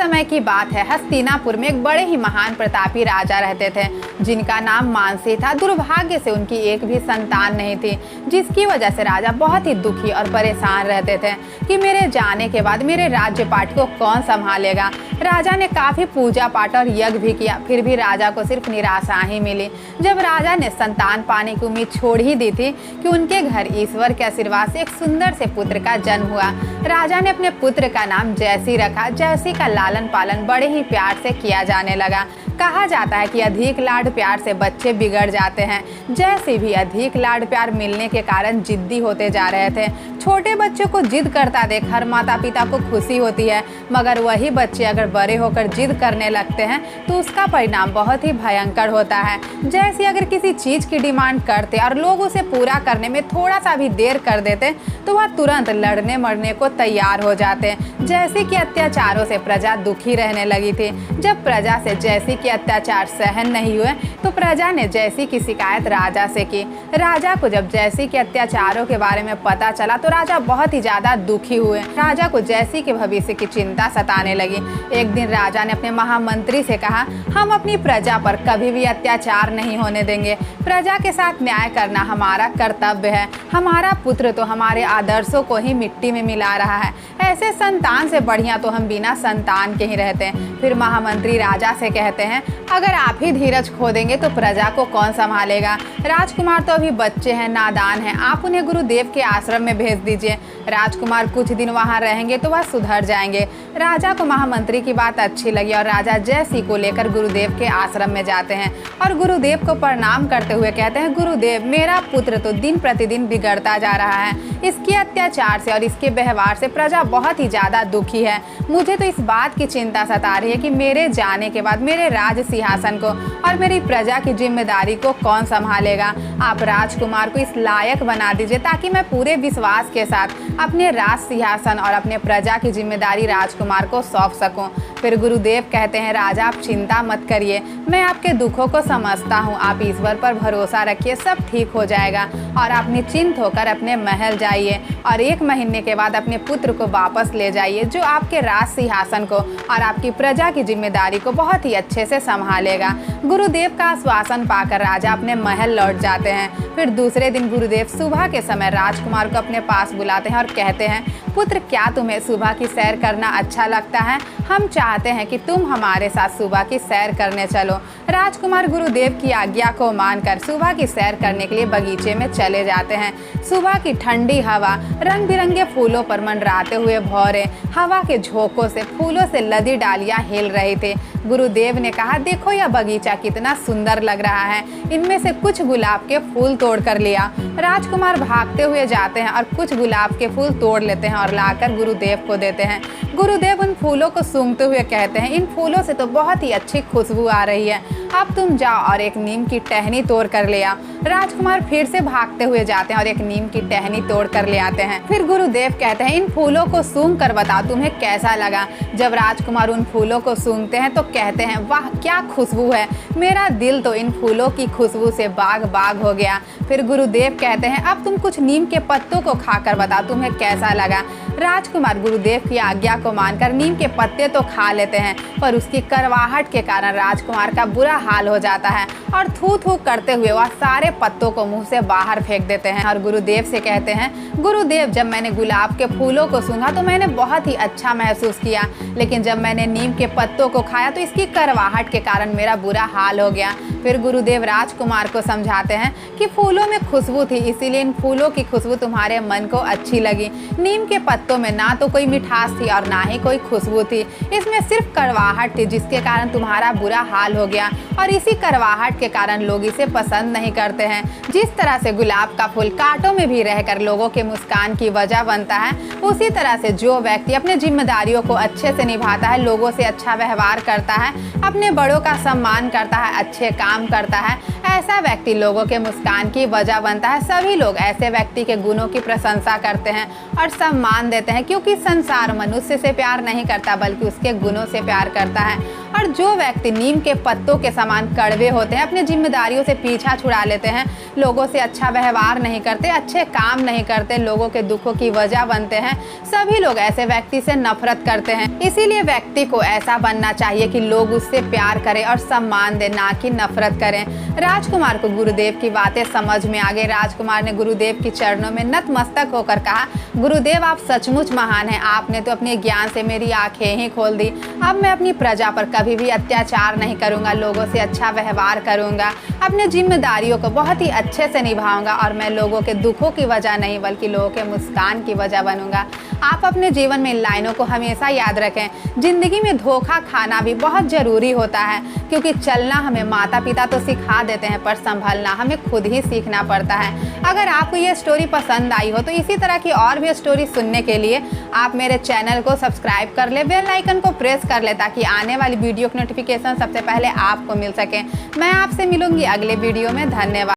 समय की बात है। हस्तिनापुर में एक बड़े ही महान प्रतापी राजा रहते थे जिनका नाम मानसी था। दुर्भाग्य से उनकी एक भी संतान नहीं थी, जिसकी वजह से राजा बहुत ही दुखी और परेशान रहते थे कि मेरे जाने के बाद मेरे राज्य पाट को कौन संभालेगा। राजा ने काफी पूजा पाठ और यज्ञ भी किया, फिर भी राजा को सिर्फ निराशा ही मिली। जब राजा ने संतान पाने की उम्मीद छोड़ ही दी थी कि उनके घर ईश्वर के आशीर्वाद से एक सुंदर से पुत्र का जन्म हुआ। राजा ने अपने पुत्र का नाम जयसी रखा। जयसी का लालन पालन बड़े ही प्यार से किया जाने लगा। कहा जाता है कि अधिक लाड प्यार से बच्चे बिगड़ जाते हैं। जयसी भी अधिक लाड प्यार मिलने के कारण जिद्दी होते जा रहे थे। छोटे बच्चों को जिद करता देख हर माता पिता को खुशी होती है, मगर वही बच्चे अगर बड़े होकर जिद करने लगते हैं तो उसका परिणाम बहुत ही भयंकर होता है। जैसे अगर किसी चीज की डिमांड करते और लोग उसे पूरा करने में थोड़ा सा भी देर कर देते तो वह तुरंत लड़ने मरने को तैयार हो जाते। जैसे कि अत्याचारों से प्रजा दुखी रहने लगी थी। जब प्रजा से जैसी के अत्याचार सहन नहीं हुए तो प्रजा ने जैसी की शिकायत राजा से की। राजा को जब जैसी के अत्याचारों के बारे में पता चला तो राजा बहुत ही ज्यादा दुखी हुए। राजा को जैसी के भविष्य की चिंता सताने लगी। एक दिन राजा ने अपने महामंत्री से कहा, हम अपनी प्रजा पर कभी भी अत्याचार नहीं होने देंगे। प्रजा के साथ न्याय करना हमारा कर्तव्य है। हमारा पुत्र तो हमारे आदर्शों को ही मिट्टी में मिला रहा है। ऐसे संतान से बढ़िया तो हम बिना संतान के ही रहते हैं। फिर महामंत्री राजा से कहते हैं, अगर आप ही धीरज खो देंगे तो प्रजा को कौन संभालेगा। राजकुमार तो अभी बच्चे हैं, नादान हैं, आप उन्हें गुरुदेव के आश्रम में भेज दीजिए। राजकुमार कुछ दिन वहां रहेंगे तो वह सुधर जाएंगे। राजा को महामंत्री की बात अच्छी लगी और राजा जयसी को लेकर गुरुदेव के आश्रम में जाते हैं और गुरुदेव को प्रणाम करते हुए कहते हैं, गुरुदेव मेरा पुत्र तो दिन प्रतिदिन बिगड़ता जा रहा है। इसके अत्याचार से और इसके व्यवहार से प्रजा बहुत ही ज्यादा दुखी है। मुझे तो इस बात की चिंता सता रही है कि मेरे जाने के बाद मेरे राज सिंहासन को और मेरी प्रजा की जिम्मेदारी को कौन संभालेगा। आप राजकुमार को इस लायक बना दीजिए ताकि मैं पूरे विश्वास के साथ अपने राज सिंहासन और अपने प्रजा की जिम्मेदारी राजकुमार को सौंप सकूं। फिर गुरुदेव कहते हैं, राजा आप चिंता मत करिए, मैं आपके दुखों को समझता हूँ। आप ईश्वर पर भरोसा रखिए, सब ठीक हो जाएगा और आप निश्चिंत होकर अपने महल जाइए और 1 महीने के बाद अपने पुत्र को वापस ले जाइए जो आपके राज सिंहासन को और आपकी प्रजा की जिम्मेदारी को बहुत ही अच्छे से संभालेगा। गुरुदेव का आश्वासन पाकर राजा अपने महल लौट जाते हैं। फिर दूसरे दिन गुरुदेव सुबह के समय राजकुमार को अपने पास बुलाते हैं और कहते हैं, पुत्र क्या तुम्हें सुबह की सैर करना अच्छा लगता है? हम चाहते हैं कि तुम हमारे साथ सुबह की सैर करने चलो। राजकुमार गुरुदेव की आज्ञा को मानकर सुबह की सैर करने के लिए बगीचे में चले जाते हैं। सुबह की ठंडी हवा रंग बिरंगे फूलों पर मंडराते हुए भौरे हवा के झोंकों से फूलों से लदी डालियां हिल रही थी। गुरुदेव ने कहा, देखो यह बगीचा कितना सुंदर लग रहा है, इनमें से कुछ गुलाब के फूल तोड़ कर लिया। राजकुमार भागते हुए जाते हैं और कुछ गुलाब के फूल तोड़ लेते हैं और लाकर गुरुदेव को देते हैं। गुरुदेव उन फूलों को सूंघते हुए कहते हैं, इन फूलों से तो बहुत ही अच्छी खुशबू आ रही है, अब तुम जाओ और एक नीम की टहनी तोड़ कर ले आओ। राजकुमार फिर से भागते हुए जाते हैं और एक नीम की टहनी तोड़ कर ले आते हैं। फिर गुरुदेव कहते हैं, इन फूलों को सूंघ कर बताओ तुम्हें कैसा लगा। जब राजकुमार उन फूलों को सूंघते हैं तो कहते हैं, वाह क्या खुशबू है, मेरा दिल तो इन फूलों की खुशबू से बाग बाग हो गया। फिर गुरुदेव कहते हैं, अब तुम कुछ नीम के पत्तों को खाकर बताओ तुम्हें कैसा लगा। राजकुमार गुरुदेव की आज्ञा को मानकर नीम के पत्ते तो खा लेते हैं, पर उसकी कड़वाहट के कारण राजकुमार का बुरा हाल हो जाता है और थू थू करते हुए वह सारे पत्तों को मुंह से बाहर फेंक देते हैं और गुरुदेव से कहते हैं, गुरुदेव जब मैंने गुलाब के फूलों को सूंघा तो मैंने बहुत ही अच्छा महसूस किया, लेकिन जब मैंने नीम के पत्तों को खाया तो इसकी कड़वाहट के कारण मेरा बुरा हाल हो गया। फिर गुरुदेव राजकुमार को समझाते हैं कि फूलों में खुशबू थी, इसीलिए इन फूलों की खुशबू तुम्हारे मन को अच्छी लगी। नीम के पत्तों में ना तो कोई मिठास थी और ना ही कोई खुशबू थी, इसमें सिर्फ कड़वाहट थी जिसके कारण तुम्हारा बुरा हाल हो गया और इसी कड़वाहट के कारण लोग इसे पसंद नहीं करते हैं। जिस तरह से गुलाब का फूल कांटों में भी रहकर लोगों के मुस्कान की वजह बनता है, उसी तरह से जो व्यक्ति अपने जिम्मेदारियों को अच्छे से निभाता है, लोगों से अच्छा व्यवहार करता है, अपने बड़ों का सम्मान करता है, अच्छे काम करता है, ऐसा व्यक्ति लोगों के मुस्कान की वजह बनता है। सभी लोग ऐसे व्यक्ति के गुणों की प्रशंसा करते हैं और सम्मान देते हैं, क्योंकि संसार मनुष्य से प्यार नहीं करता बल्कि उसके गुणों से प्यार करता है। और जो व्यक्ति नीम के पत्तों के समान कड़वे होते हैं, अपनी जिम्मेदारियों से पीछा छुड़ा लेते हैं, लोगों से अच्छा व्यवहार नहीं करते, अच्छे काम नहीं करते, लोगों के दुखों की वजह बनते हैं, सभी लोग ऐसे व्यक्ति से नफरत करते हैं। इसीलिए व्यक्ति को ऐसा बनना चाहिए कि लोग उससे प्यार करें और सम्मान दें, ना कि नफरत करें। राजकुमार को गुरुदेव की बातें समझ में आ गई। राजकुमार ने गुरुदेव के चरणों में नतमस्तक होकर कहा, गुरुदेव आप सचमुच महान हैं, आपने तो अपने ज्ञान से मेरी आंखें ही खोल दी। अब मैं अपनी प्रजा पर कभी भी अत्याचार नहीं करूंगा, लोगों से अच्छा व्यवहार करूंगा, अपनी जिम्मेदारियों को बहुत ही अच्छे से निभाऊंगा और मैं लोगों के दुखों की वजह नहीं बल्कि लोगों के मुस्कान की वजह बनूंगा। आप अपने जीवन में इन लाइनों को हमेशा याद रखें। जिंदगी में धोखा खाना भी बहुत जरूरी होता है, क्योंकि चलना हमें माता पिता तो सिखा देते हैं, पर संभलना हमें खुद ही सीखना पड़ता है। अगर आपको ये स्टोरी पसंद आई हो तो इसी तरह की और भी स्टोरी सुनने के लिए आप मेरे चैनल को सब्सक्राइब कर ले, बेल आइकन को प्रेस कर ले, ताकि आने वाली वीडियो की नोटिफिकेशन सबसे पहले आपको मिल सके। मैं आपसे मिलूंगी अगले वीडियो में। धन्यवाद।